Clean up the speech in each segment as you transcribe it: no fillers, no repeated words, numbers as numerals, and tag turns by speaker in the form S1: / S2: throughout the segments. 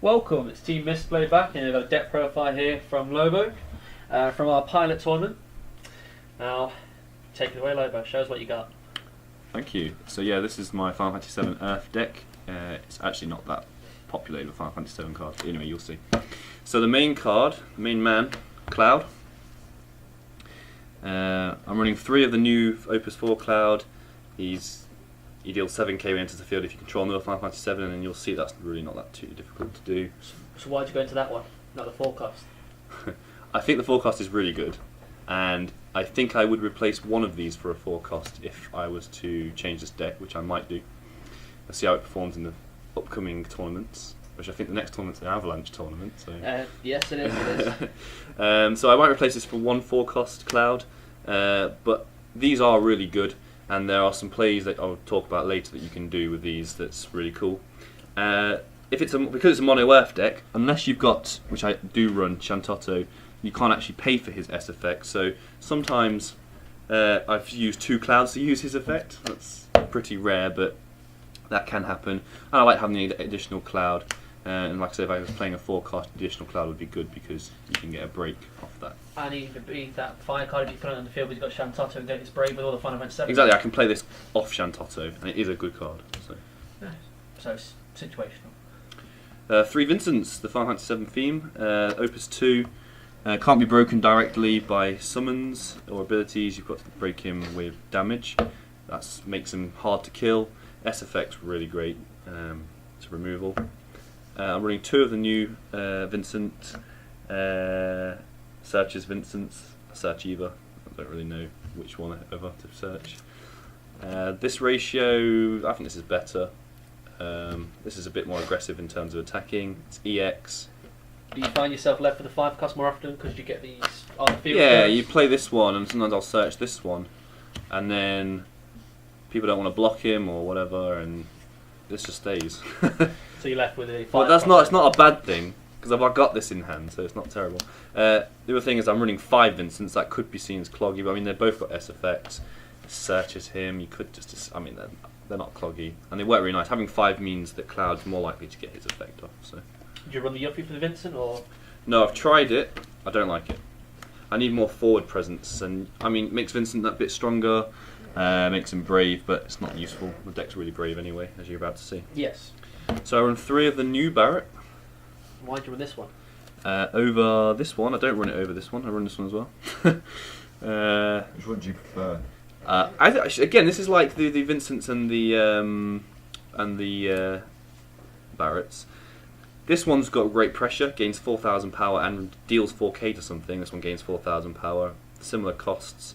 S1: Welcome, it's Team Misplay back, and we've got a deck profile here from Lobo, from our pilot tournament. Now, take it away, Lobo, show us what you got.
S2: Thank you. So yeah, this is my Final Fantasy 7 Earth deck. It's actually not that populated with Final Fantasy 7 cards, but anyway, you'll see. So the main card, the main man, Cloud. I'm running 3 of the new Opus 4 Cloud. He deals 7k when he enters the field if you control another Final Fantasy 7, and you'll see that's really not that too difficult to do.
S1: So why did you go into that one, not the forecast?
S2: I think the forecast is really good, and I think I would replace one of these for a forecast if I was to change this deck, which I might do. Let's see how it performs in the upcoming tournaments, which I think the next tournament's an Avalanche tournament. So
S1: yes, it is.
S2: so I might replace this for one forecast Cloud, but these are really good. And there are some plays that I'll talk about later that you can do with these that's really cool. Because it's a mono Earth deck, unless you've got, which I do run, Shantotto, you can't actually pay for his S effect. So sometimes I've used 2 Clouds to use his effect. That's pretty rare, but that can happen. And I like having the additional Cloud. And like I said, if I was playing a forecast, additional Cloud would be good because you can get a break off that.
S1: And he could be that fire card if you put it on the field, but he's got Shantotto and it's brave with all the Final Fantasy 7.
S2: Exactly, I can play this off Shantotto, and it is a good card. So,
S1: nice. So it's situational.
S2: 3 Vincents, the Final Fantasy 7 theme, Opus 2. Can't be broken directly by summons or abilities, you've got to break him with damage. That makes him hard to kill. S effect's really great. It's a removal. I'm running 2 of the new Vincent. Searches Vincent's. Search either. I don't really know which one ever to search. This ratio, I think this is better. This is a bit more aggressive in terms of attacking. It's EX.
S1: Do you find yourself left with the 5 cost more often because you get these on the field?
S2: Yeah,
S1: first?
S2: you play this one, and sometimes I'll search this one, and then people don't want to block him or whatever, and this just stays.
S1: So you're left with a 5.
S2: Well, that's not. It's not a bad thing because I've got this in hand, so it's not terrible. The other thing is I'm running 5 Vincents. That could be seen as cloggy, but I mean they've both got S effects. Searches him. You could just. I mean they're not cloggy, and they work really nice. Having 5 means that Cloud's more likely to get his effect off. So.
S1: Did you run the Yuffie for the Vincent or?
S2: No, I've tried it. I don't like it. I need more forward presence, and I mean it makes Vincent that bit stronger. Makes him brave, but it's not useful. The deck's really brave anyway, as you're about to see.
S1: Yes.
S2: So I run 3 of the new Barrett.
S1: Why do you run this one?
S2: Over this one. I don't run it over this one. I run this one as well.
S3: Which one do you prefer?
S2: Again, this is like the Vincents and the Barretts. This one's got great pressure, gains 4,000 power and deals 4k to something. This one gains 4,000 power. Similar costs.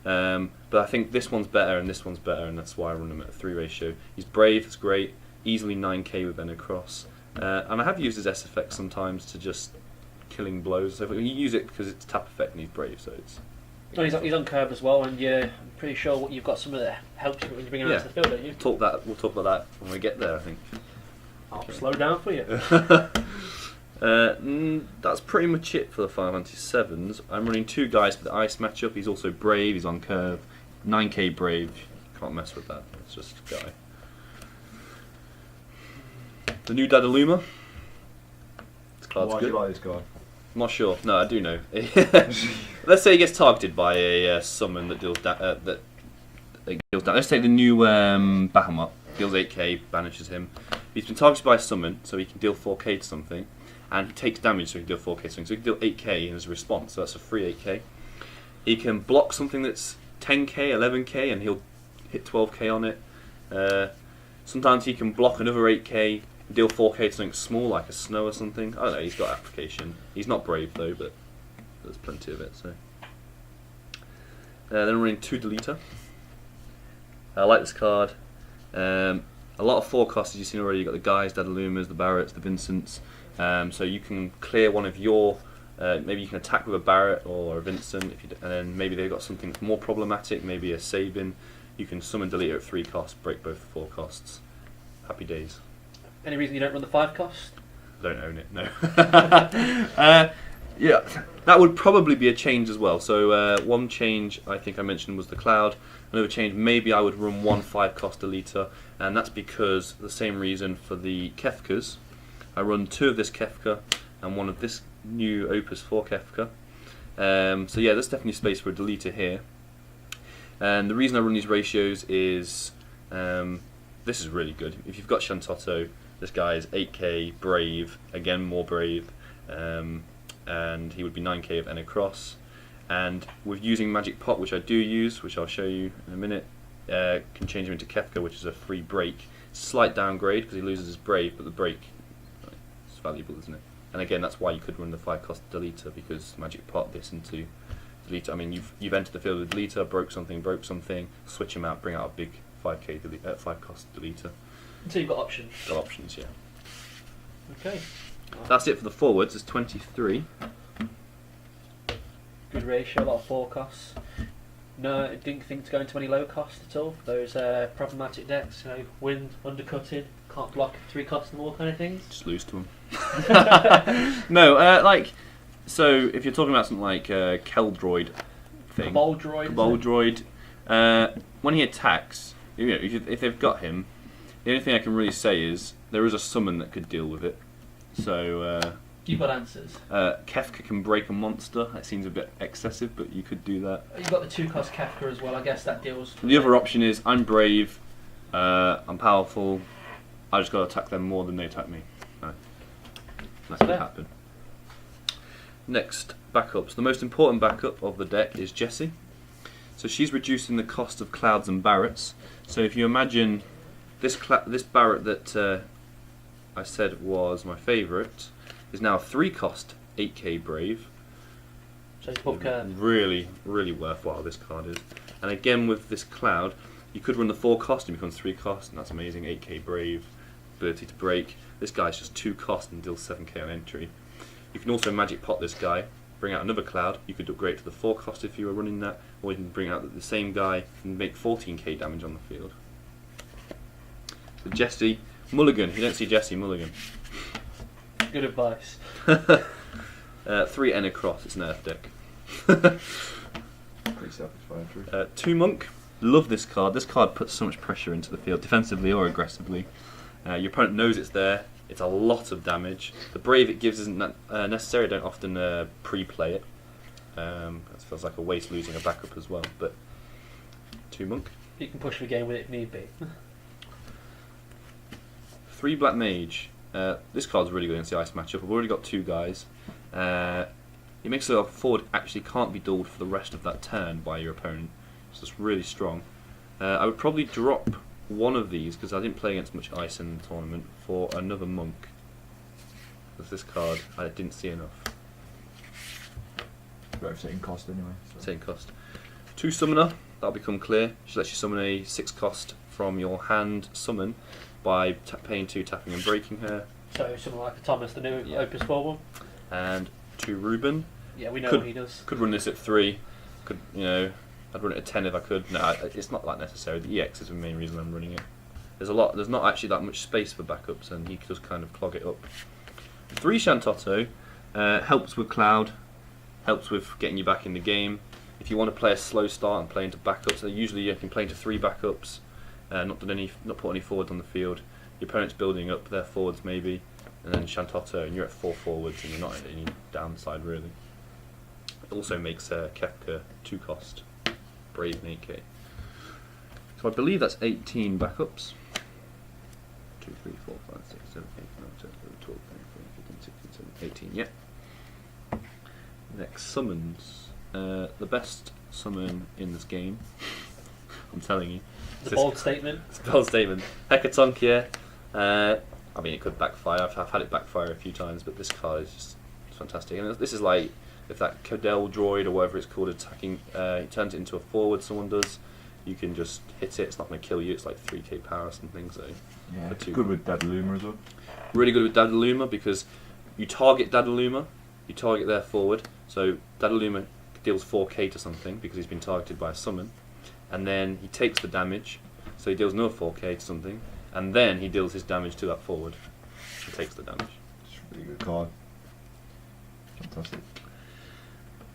S2: But I think this one's better and this one's better, and that's why I run them at a 3 ratio. He's brave, it's great. Easily 9k with Benno Cross. And I have used his S effect sometimes to just killing blows. So you use it because it's tap effect and he's brave, so it's...
S1: Well, he's on curve as well, and I'm pretty sure you've got some of that helps you when you bring him out to the field, don't you?
S2: We'll talk about that when we get there, I think.
S1: I'll slow down for you.
S2: That's pretty much it for the Final Fantasy 7s. I'm running 2 guys for the ice matchup. He's also brave, he's on curve. 9k brave, can't mess with that. It's just a guy. The new Dadaluma. This card's
S3: Why
S2: good.
S3: do you like this card?
S2: I'm not sure. No, I do know. Let's say he gets targeted by a summon that deals that deals down. Let's take the new Bahamut. Deals 8k, banishes him. He's been targeted by a summon, so he can deal 4k to something, and he takes damage, so he can deal 4k to something. So he can deal 8k as a response. So that's a free 8k. He can block something that's 10k, 11k, and he'll hit 12k on it. Sometimes he can block another 8k. Deal 4k to something small like a snow or something. I don't know, he's got application. He's not brave though, but there's plenty of it. So then we're running 2 Deleter. I like this card. A lot of forecasts, as you've seen already. You've got the guys, Dadalumas, the Barretts, the Vincents. So you can clear one of your... maybe you can attack with a Barrett or a Vincent, and then maybe they've got something that's more problematic, maybe a Sabin. You can summon Deleter at 3 costs, break both forecasts. Happy days.
S1: Any reason you don't run the 5 cost?
S2: I don't own it, no. Yeah, that would probably be a change as well. So one change I think I mentioned was the Cloud. Another change, maybe I would run 1 5 cost Deleter, and that's because the same reason for the Kefkas. I run 2 of this Kefka and 1 of this new Opus 4 Kefka. So yeah, there's definitely space for a deleter here. And the reason I run these ratios is this is really good. If you've got Shantotto, this guy is 8k brave, again more brave, and he would be 9k of N across. And with using Magic Pot, which I do use, which I'll show you in a minute, can change him into Kefka, which is a free break. Slight downgrade because he loses his brave, but the break is valuable, isn't it? And again, that's why you could run the 5-cost deleter, because Magic Pot this into deleter. I mean, you've entered the field with deleter, broke something, switch him out, bring out a big 5-cost deleter.
S1: So you've got options.
S2: Got options, yeah.
S1: Okay.
S2: That's it for the forwards. It's 23.
S1: Good ratio, a lot of 4 costs. No, I didn't think to go into any low cost at all. Those problematic decks, you know, wind, undercutting, can't block 3 costs and more kind of things.
S2: Just lose to them. No, like, so if you're talking about something like Keldroid thing,
S1: Boldroid,
S2: when he attacks, you know, if they've got him, the only thing I can really say is there is a summon that could deal with it. So
S1: you've got answers.
S2: Kefka can break a monster. That seems a bit excessive, but you could do that.
S1: You've got the 2-cost Kefka as well. I guess that deals.
S2: The other option is I'm brave, I'm powerful. I just got to attack them more than they attack me. No. That could happen. Next, backups. The most important backup of the deck is Jessie. So she's reducing the cost of Clouds and Barretts. So if you imagine this Barrett that I said was my favourite is now a 3-cost 8k brave.
S1: So it's book
S2: really, really worthwhile this card is. And again with this Cloud, you could run the 4-cost and becomes 3-cost, and that's amazing. 8k brave, ability to break. This guy's just 2-cost and deals 7k on entry. You can also Magic Pot this guy, bring out another Cloud. You could upgrade to the 4-cost if you were running that, or you can bring out the same guy and make 14k damage on the field. So Jessie, mulligan. You don't see Jessie, mulligan.
S1: Good advice.
S2: 3 N across, it's an Earth deck.
S3: Pretty self-explanatory.
S2: 2 Monk, love this card. This card puts so much pressure into the field, defensively or aggressively. Your opponent knows it's there. It's a lot of damage. The brave it gives isn't necessary. I don't often pre-play it. It feels like a waste losing a backup as well. But 2 Monk.
S1: You can push the game with it if need be.
S2: 3 Black Mage. This card's really good against the ice matchup. I've already got 2 guys. It makes it so a forward actually can't be duelled for the rest of that turn by your opponent. So it's really strong. I would probably drop one of these, because I didn't play against much ice in the tournament, for another Monk. Because this card, I didn't see enough.
S3: Both same cost anyway. So.
S2: Same cost. 2 Summoner, that'll become clear. She lets you summon a 6-cost from your hand summon by paying 2, tapping and breaking her.
S1: So something like a Thomas, the new Opus 4 one.
S2: And 2 Reuben.
S1: Yeah, we know what he does.
S2: Could run this at 3. Could, you know, I'd run it at 10 if I could. No, it's not that necessary. The EX is the main reason I'm running it. There's not actually that much space for backups, and he does kind of clog it up. 3 Shantotto helps with Cloud, helps with getting you back in the game. If you want to play a slow start and play into backups, so usually you can play into 3 backups, not put any forwards on the field. Your opponent's building up their forwards maybe, and then Shantotto, and you're at 4 forwards, and you're not at any downside really. It also makes Kefka 2-cost. Brave and 8k. So I believe that's 18 backups. 2, 3, 4, 5, 6, 7, 8, 9, 10, 11, 12, 13, 14, 15, 16, 17, 18. Yeah. Next, summons. The best summon in this game. I'm telling you.
S1: It's a bold statement.
S2: It's a bold statement. Hecatonchia. I mean, it could backfire. I've had it backfire a few times, but this card is just fantastic. And this is like, if that Codel droid or whatever it's called attacking, he turns it into a forward, someone does, you can just hit it. It's not going to kill you. It's like 3k power or something. So
S3: yeah, good with Dadaluma as well.
S2: Really good with Dadaluma, because you target Dadaluma, you target their forward. So Dadaluma deals 4k to something because he's been targeted by a summon, and then he takes the damage. So he deals another 4k to something, and then he deals his damage to that forward. He takes the damage.
S3: It's a really good card. Fantastic.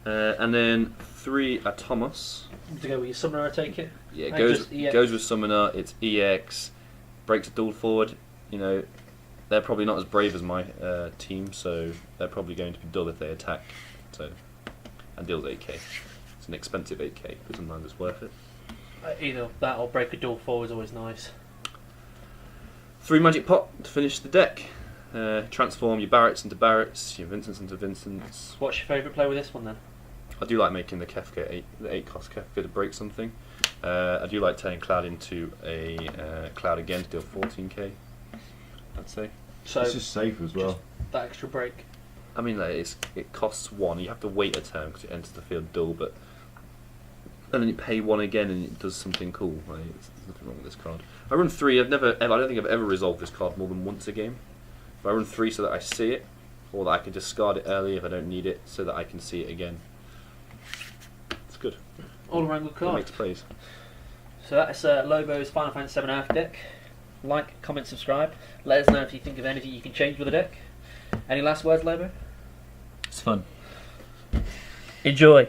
S2: And then 3 Atomos.
S1: To go with your Summoner, I take it?
S2: Yeah, it goes with Summoner, it's EX, breaks a dual forward, you know, they're probably not as brave as my team, so they're probably going to be dull if they attack. So, and deals 8k. It's an expensive 8k, but sometimes it's worth it.
S1: Either that or break a duel 4 is always nice.
S2: 3 magic pot to finish the deck. Transform your Barretts into Barretts, your Vincents into Vincents.
S1: What's your favourite play with this one then?
S2: I do like making the Kefka the 8 cost Kefka to break something. I do like turning Cloud into a Cloud again to deal 14k. I'd say.
S1: So
S3: It's just safe as well.
S1: that extra break.
S2: I mean, like, it costs 1. You have to wait a turn because it enters the field dull, but and then you pay 1 again and it does something cool. Like, there's nothing wrong with this card. I run 3. I don't think I've ever resolved this card more than once a game. But I run 3 so that I see it, or that I can discard it early if I don't need it, so that I can see it again. It's good.
S1: All around good
S2: It
S1: card.
S2: makes plays.
S1: So that's Lobo's Final Fantasy 7 Earth deck. Like, comment, subscribe. Let us know if you think of anything you can change with the deck. Any last words, Lobo?
S4: It's fun.
S1: Enjoy.